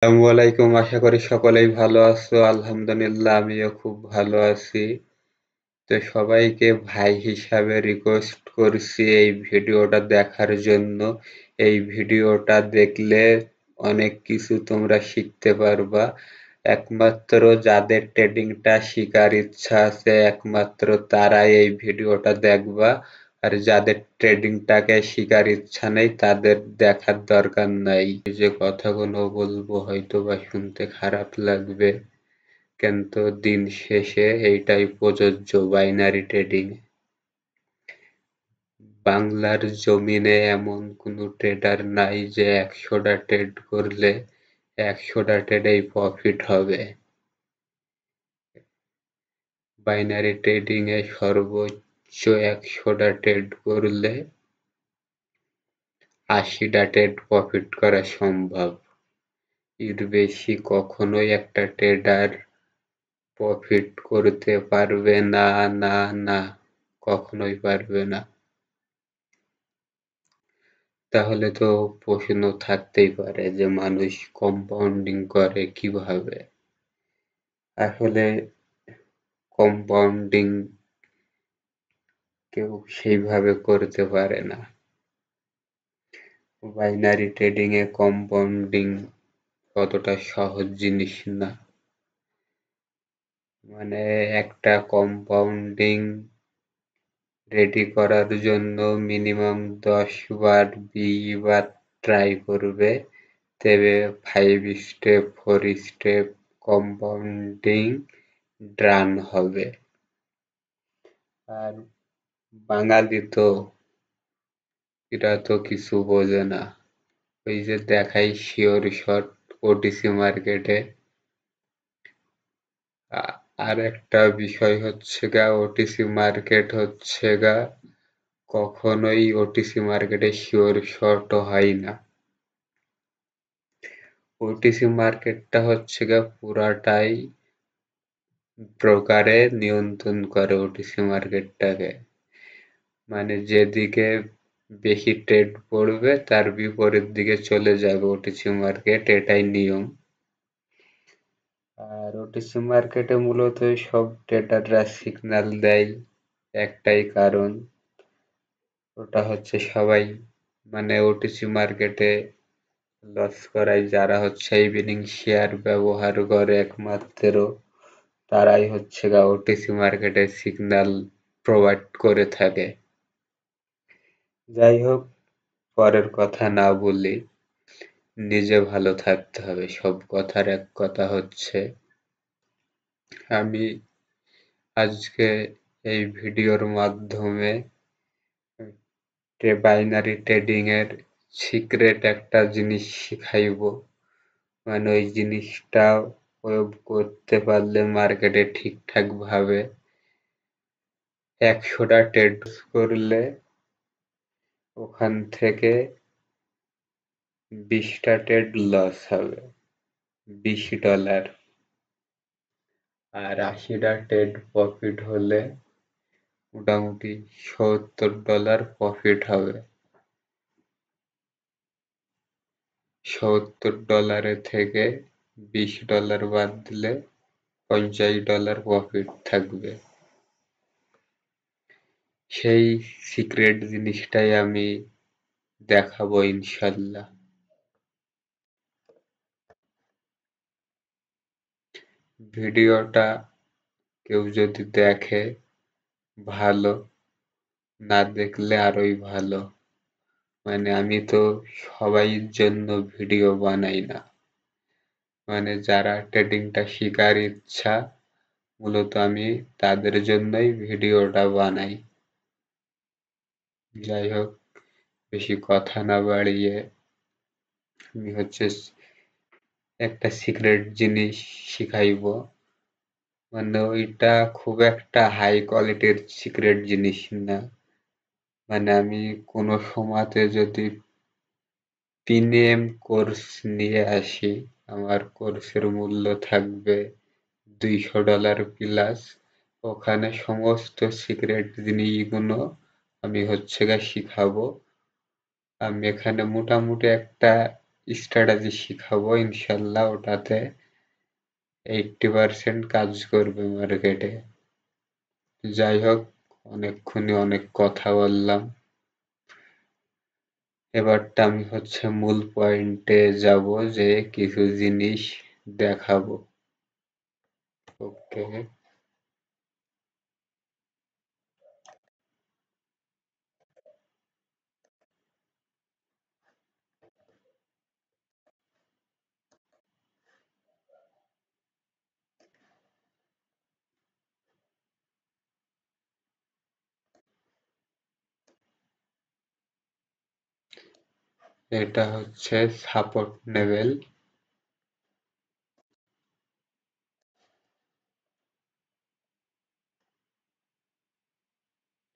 আসসালামু আলাইকুম। আশা করি সকলেই ভালো আছো। আলহামদুলিল্লাহ আমিও খুব ভালো আছি। তো সবাইকে ভাই হিসাবে রিকোয়েস্ট করছি এই ভিডিওটা দেখার জন্য। এই ভিডিওটা দেখলে অনেক কিছু তোমরা শিখতে পারবা। একমাত্র যাদের ট্রেডিংটা শিখার ইচ্ছা আছে একমাত্র তারাই এই ভিডিওটা দেখবা। আর যাদের ট্রেডিংটাকে শিখার ইচ্ছা নেই তাদের দেখার দরকার নাই। যে কথাগুলো বলবো হয়তোবা শুনতে খারাপ লাগবে, কিন্তু দিন শেষে এইটাই প্রযোজ্য বাইনারি ট্রেডিং। বাংলার জমিনে এমন কোনো ট্রেডার নাই যে 100টা ট্রেড করলে 100টা ট্রেডেই প্রফিট হবে। বাইনারি ট্রেডিং এ সর্বোচ্চ 100টা ট্রেড করলে 80টা ট্রেড প্রফিট করা সম্ভব। এর বেশি কখনোই একটা ট্রেডার প্রফিট করতে পারবে না, না, না, কখনোই পারবে না। তাহলে তো প্রশ্ন থাকতেই পারে যে মানুষ কম্পাউন্ডিং করে কিভাবে? আসলে কম্পাউন্ডিং কেউ সেইভাবে করতে পারে না। বাইনারি ট্রেডিং এ কম্পাউন্ডিং অতটা সহজ জিনিস না। মানে একটা কম্পাউন্ডিং রেডি করার জন্য মিনিমাম 10 বার 20 বার ট্রাই করবে, তবে 5 স্টেপ 4 স্টেপ কম্পাউন্ডিং ডান হবে। আর বাঙালি তো, এরা তো কিছু বোঝে না। ওই যে দেখাই শিওর শট ওটিসি মার্কেটে। আর একটা বিষয় হচ্ছে গা ওটিসি মার্কেট হচ্ছে গা কখনোই ওটিসি মার্কেটে শিওর শট হয় না। ওটিসি মার্কেটটা হচ্ছে গা পুরাটাই ব্রোকারে নিয়ন্ত্রণ করে ওটিসি মার্কেটটাকে। মানে যেদিকে বেশি ট্রেড পড়বে তার বিপরীত দিকে চলে যাবে ওটিসি মার্কেট, এটাই নিয়ম। আর ওটিসি মার্কেটে মূলত সব ট্রেডাররা সিগন্যাল দেয় একটাই কারণ, ওটা হচ্ছে সবাই মানে ওটিসি মার্কেটে লস করায় যারা হচ্ছে ইভিনিং শেয়ার ব্যবহার করে একমাত্র তারাই হচ্ছে গা ওটিসি মার্কেটে সিগন্যাল প্রোভাইড করে থাকে। যাই হোক, পরের কথা না বলি, নিজে ভালো থাকতে হবে। সব কথার এক কথা হচ্ছে আমি আজকে এই ভিডিওর মাধ্যমে বাইনারি ট্রেডিং এর সিক্রেট একটা জিনিস শিখাইব। মানে ওই জিনিসটা প্রয়োগ করতে পারলে মার্কেটে ঠিকঠাক ভাবে 100টা ট্রেড করলে ওখান থেকে 20টা ট্রেড লস হবে, $20। আর 80টা ট্রেড প্রফিট হলে মোটামুটি $70 প্রফিট হবে। $70 থেকে $20 বাদ দিলে $50 প্রফিট থাকবে। সেই সিক্রেট জিনিসটাই আমি দেখাবো ইনশাল্লাহ। ভিডিওটা কেউ যদি দেখে ভালো, না দেখলে আরোই ভালো। মানে আমি তো সবাইর জন্য ভিডিও বানাই না। মানে যারা ট্রেডিংটা শিখার ইচ্ছা মূলত আমি তাদের জন্যই ভিডিওটা বানাই। যাই হোক, বেশি কথা না বাড়িয়ে আমি হচ্ছে একটা সিক্রেট জিনিস শিখাইব। মানে ওইটা খুব একটা হাই কোয়ালিটির সিক্রেট জিনিস না। মানে আমি কোনো সময়তে যদি প্রিমিয়াম কোর্স নিয়ে আসি, আমার কোর্সের মূল্য থাকবে $200 প্লাস। ওখানে সমস্ত সিক্রেট জিনিসগুলো আমি হচ্ছে গা শিখাবো। আমি এখানে মোটামুটি একটা স্ট্র্যাটেজি শিখাবো ইনশাল্লাহ, ওটাতে 80% কাজ করবে মার্কেটে। যাই হোক, অনেকক্ষণই অনেক কথা বললাম, এবারটা আমি মূল পয়েন্টে যাব, যে কিছু জিনিস দেখাবো। ওকে, এটা সাপোর্ট লেভেল,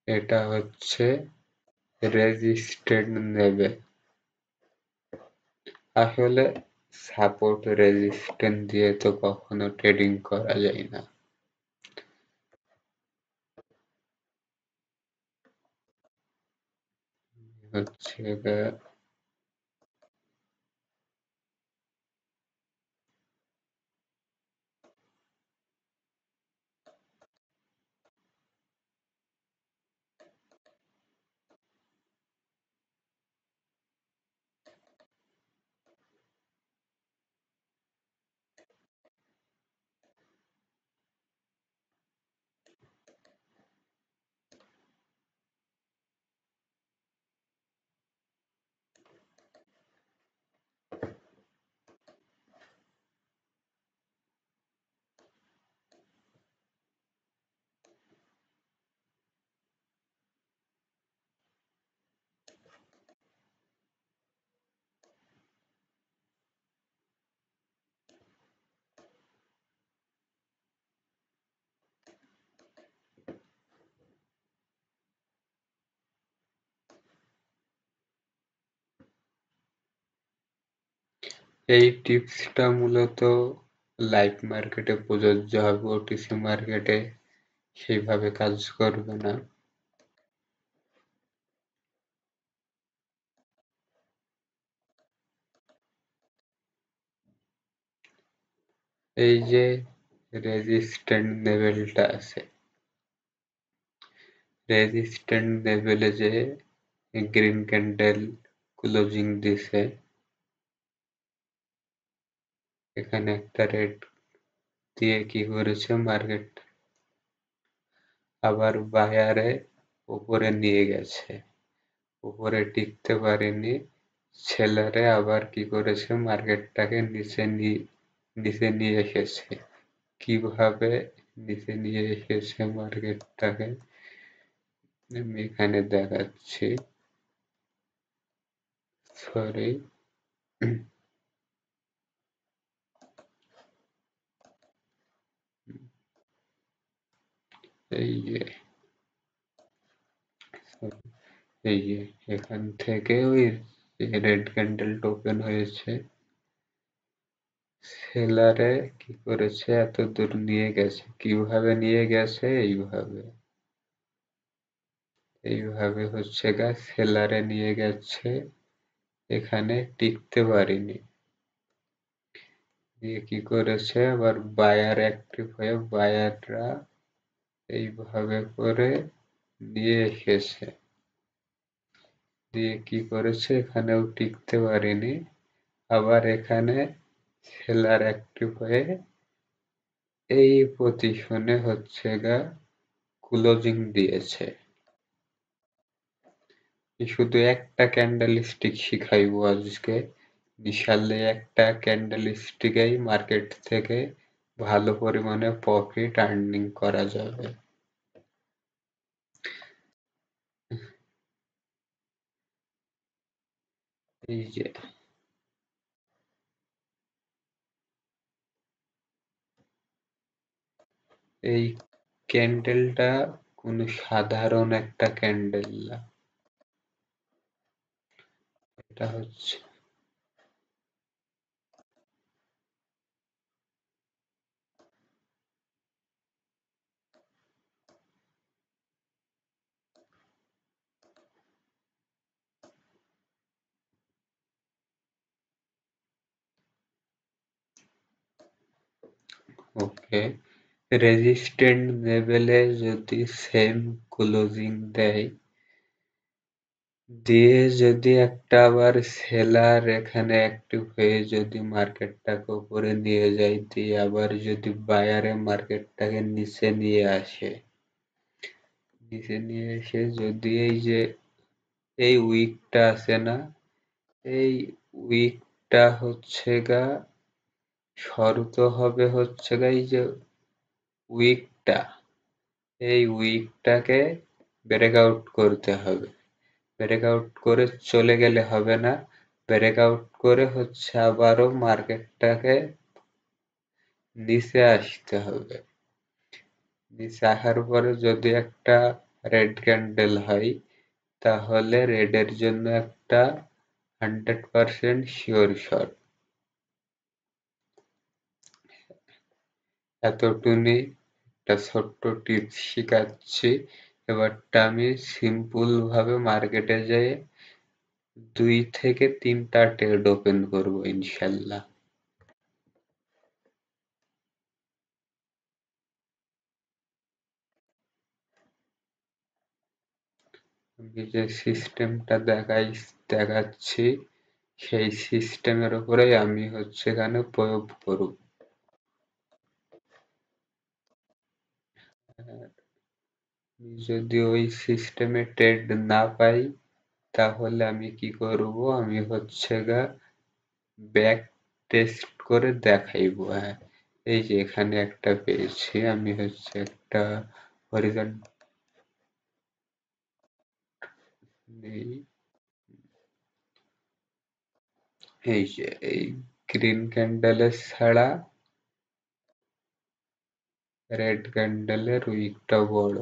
এটা রেজিস্ট্যান্স লেভেল। আসলে সাপোর্ট রেজিস্ট্যান্স দিয়ে তো কখনো ট্রেডিং করা যায় না। হচ্ছে গিয়ে এই টিপসটা মূলত লাইভ মার্কেটে প্রযোজ্য হবে, ওটিসি মার্কেটে সেইভাবে কাজ করবে না। এই যে রেজিস্ট্যান্স লেভেলটা আছে, রেজিস্ট্যান্স লেভেলে যে গ্রিন ক্যান্ডেল ক্লোজিং দিছে, এখানে একটা রেড দিয়ে কি করেছে মার্কেট, আবার বায়ারে উপরে নিয়ে গেছে, উপরে টিকতে পারেনি, সেলারে আবার কি করেছে মার্কেটটাকে নিচে নিয়ে এসেছে। কিভাবে নিচে নিয়ে এসেছে মার্কেটটাকে আমি এখানে দেখাচ্ছি। সরি, এই যে এই যে এখান থেকে ওই রেড ক্যান্ডেলটা ওপেন হয়েছে, সেলারে কি করেছে এত দূর নিয়ে গেছে, কিভাবে নিয়ে গেছে, এইভাবে সেলারে নিয়ে গেছে, এখানে টিকতে পারিনি, দিয়ে কি করেছে আবার বায়ার অ্যাক্টিভ হয়ে বায়াররা এইভাবে করে নিয়ে এসেছে, দিয়ে কি করেছে এখানেও টিকতে পারিনি, আবার এখানে সেলার অ্যাক্টিভ হয়ে এই পজিশনে ক্লোজিং দিয়েছে। শুধু একটা ক্যান্ডেল স্টিক শিখাইবো আজকে, ইনশাল্লাহ একটা ক্যান্ডেল স্টিকেই মার্কেট থেকে ভালো পরিমাণে প্রফিট আর্নিং করা যাবে। এই যে এই ক্যান্ডেলটা কোনো সাধারণ একটা ক্যান্ডেল না, এটা ওকে, রেজিস্ট্যান্ট লেভেলে যদি সেম ক্লোজিং দেয়, দিয়ে যদি একটা আবার সেলার এখানে অ্যাক্টিভ হয়ে যদি মার্কেটটাকে উপরে নিয়ে যায়, দিয়ে আবার যদি বায়ারে মার্কেটটাকে নিচে নিয়ে আসে, নিচে নিয়ে এসে যদি এই যে এই উইকটা আছে না, এই উইকটা হচ্ছে গা শর্ত হবে হচ্ছে গা এই যে উইকটা, এই উইকটাকে ব্রেকআউট করতে হবে। ব্রেকআউট করে চলে গেলে হবে না, ব্রেকআউট করে হচ্ছে আবারও মার্কেটটাকে নিচে আসতে হবে। নিচে আসার পরে যদি একটা রেড ক্যান্ডেল হয়, তাহলে রেডের জন্য একটা 100% শিওর শট। এতটুকুনি একটা ছোট্ট টিপস শিখাচ্ছি। এবারটা আমি সিম্পল ভাবে মার্কেটে যেয়ে 2 থেকে 3টা ট্রেড ওপেন করব ইনশাল্লাহ। আমি যে সিস্টেমটা দেখাচ্ছি, সেই সিস্টেমের উপরেই আমি হচ্ছে এখানে প্রয়োগ করব। যদি ওই সিস্টেমে ট্রেড না পাই, তাহলে আমি কি করব, আমি হচ্ছে গা ব্যাক টেস্ট করে দেখাইবো। হ্যাঁ, এই যে এখানে একটা পেয়েছি, আমি হচ্ছে একটা হরিজন্টাল নেই, এই যে এই গ্রিন ক্যান্ডেলের ছাড়া রেড ক্যান্ডেলের উইকটা বড়।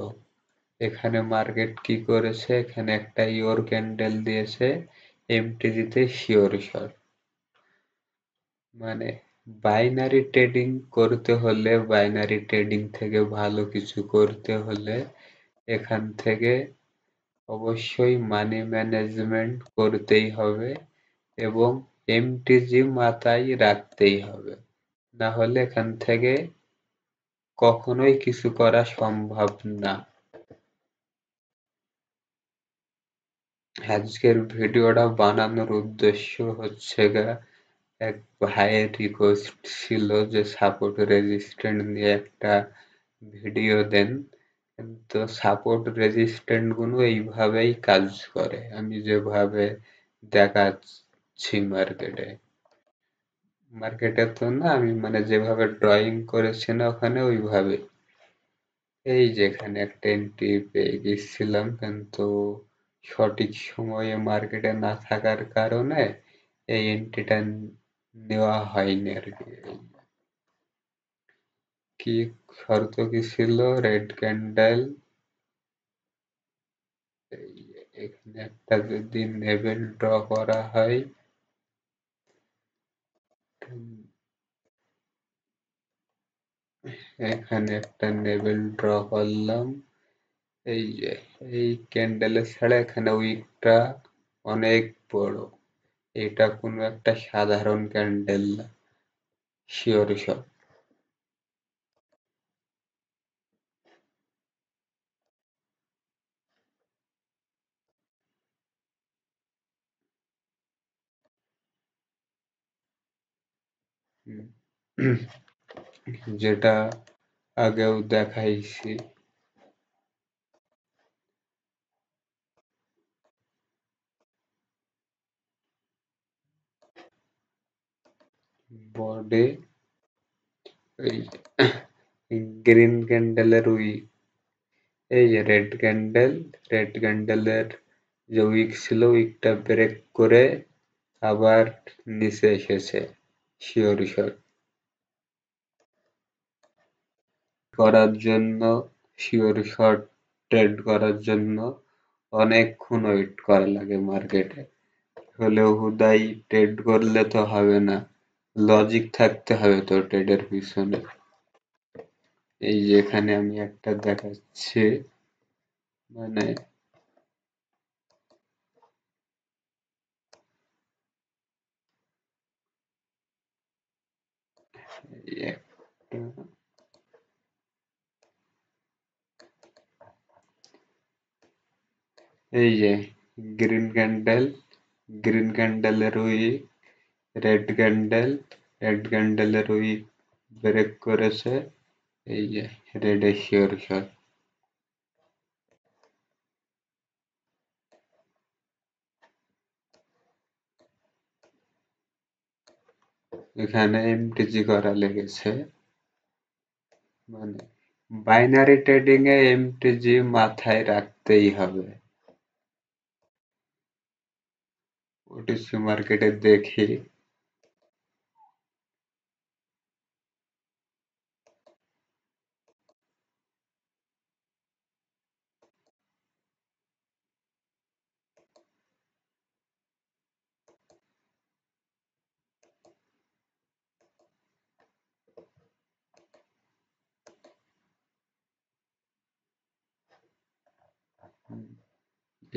এখানে মার্কেট কি করেছে, এখানে একটা ইওর ক্যান্ডেল দিয়েছে, এমটিজিতে শিওর শট। মানে বাইনারি ট্রেডিং করতে হলে, বাইনারি ট্রেডিং থেকে ভালো কিছু করতে হলে এখান থেকে অবশ্যই মানি ম্যানেজমেন্ট করতেই হবে এবং এমটিজি মাথায় রাখতেই হবে, না হলে এখান থেকে কখনোই কিছু করা সম্ভব না। আজকের ভিডিওটা বানানোর উদ্দেশ্য হচ্ছে গা, এক ভাইয়ের রিকোয়েস্ট ছিল যে সাপোর্ট রেজিস্ট্যান্ট নিয়ে একটা ভিডিও দেন, কিন্তু সাপোর্ট রেজিস্ট্যান্ট গুলো এইভাবেই কাজ করে আমি যেভাবে দেখাচ্ছি মার্কেটে। মার্কেটে তো না, আমি মানে যেভাবে ড্রয়িং করেছি না ওখানে ওইভাবে। এই যে এখানে একটা এন্ট্রি পেয়ে গেছিলাম, কিন্তু সঠিক সময়ে মার্কেটে না থাকার কারণে এই এন্ট্রিটা নেওয়া হয়নি আর কি। কি শর্ত কি ছিল, রেড ক্যান্ডেল, এখানে একটা যদি লেভেল ড্র করা হয়, এখানে একটা লেভেল ড্র করলাম, এই যে এই ক্যান্ডেলের ছাড়া এখানে উইকটা অনেক বড়, এটা কোনো একটা সাধারণ ক্যান্ডেল না, শিওর শট। যেটা আগেও দেখাইছি, বডি এই গ্রিন ক্যান্ডেলের উইক, এই যে রেড ক্যান্ডেল, রেড ক্যান্ডেলের যে উইক ছিল উইকটা ব্রেক করে আবার নিচে এসেছে, শিওর শট। করার জন্য, শিওর শট ট্রেড করার জন্য অনেকক্ষণ ওয়েট করা লাগে মার্কেটে, হলেও হুদাই ট্রেড করলে তো হবে না, লজিক থাকতে হবে তো ট্রেডের পিছনে। এই যে এখানে আমি একটা দেখাচ্ছি, মানে এই একটা, এই যে গ্রিন ক্যান্ডেল, গ্রিন ক্যান্ডেলের উইক, রেড ক্যান্ডেলের উইক ব্রেক করেছে। এই যে রেড শিওর শট। এখানে এমটিজি করা লেগেছে, মানে বাইনারি ট্রেডিং এ এমটিজি মাথায় রাখতেই হবে। ওটিসি মার্কেটে দেখি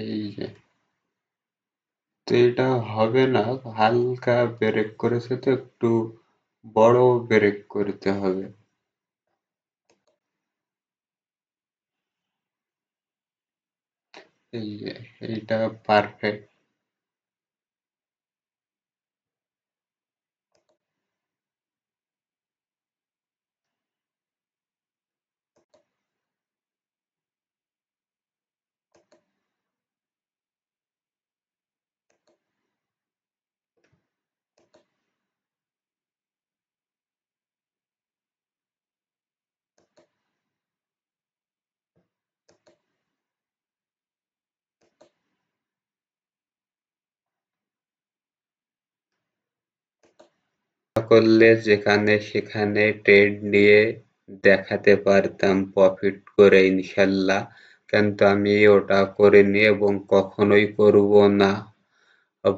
এই যে, তো এটা হবে না, হালকা ব্রেক করেছে তো একটু বড় ব্রেক করতে হবে। এই যে এইটা পারফেক্ট। করলে যেখানে সেখানে ট্রেড নিয়ে দেখাতে পারতাম প্রফিট করে ইনশাল্লাহ, কিন্তু আমি ওটা করিনি এবং কখনোই করব না।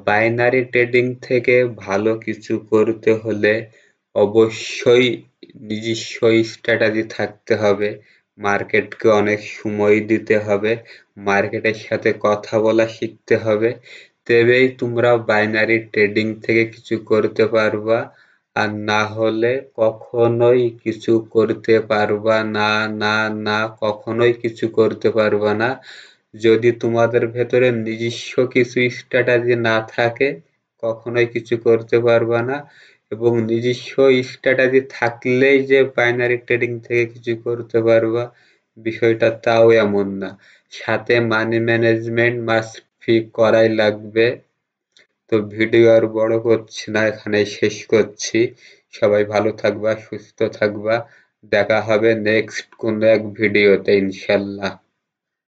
বাইনারি ট্রেডিং থেকে ভালো কিছু করতে হলে অবশ্যই নিজস্ব স্ট্র্যাটেজি থাকতে হবে, মার্কেটকে অনেক সময় দিতে হবে, মার্কেটের সাথে কথা বলা শিখতে হবে, তবেই তোমরা বাইনারি ট্রেডিং থেকে কিছু করতে পারবা, আর না হলে কখনোই কিছু করতে পারবা না, না, না, কখনোই কিছু করতে পারবা না। যদি তোমাদের ভেতরে নিজস্ব কিছু স্ট্র্যাটেজি না থাকে কখনোই কিছু করতে পারবা না, এবং নিজস্ব স্ট্র্যাটেজি থাকলেই যে বাইনারি ট্রেডিং থেকে কিছু করতে পারবা বিষয়টা তাও এমন না, সাথে মানি ম্যানেজমেন্ট মাস্ট বি করাই লাগবে। তো ভিডিও আর বড় করছি না, এখানেই শেষ করছি। সবাই ভালো থাকবা, সুস্থ থাকবা, দেখা হবে নেক্সট কোনো এক ভিডিওতে ইনশাল্লাহ।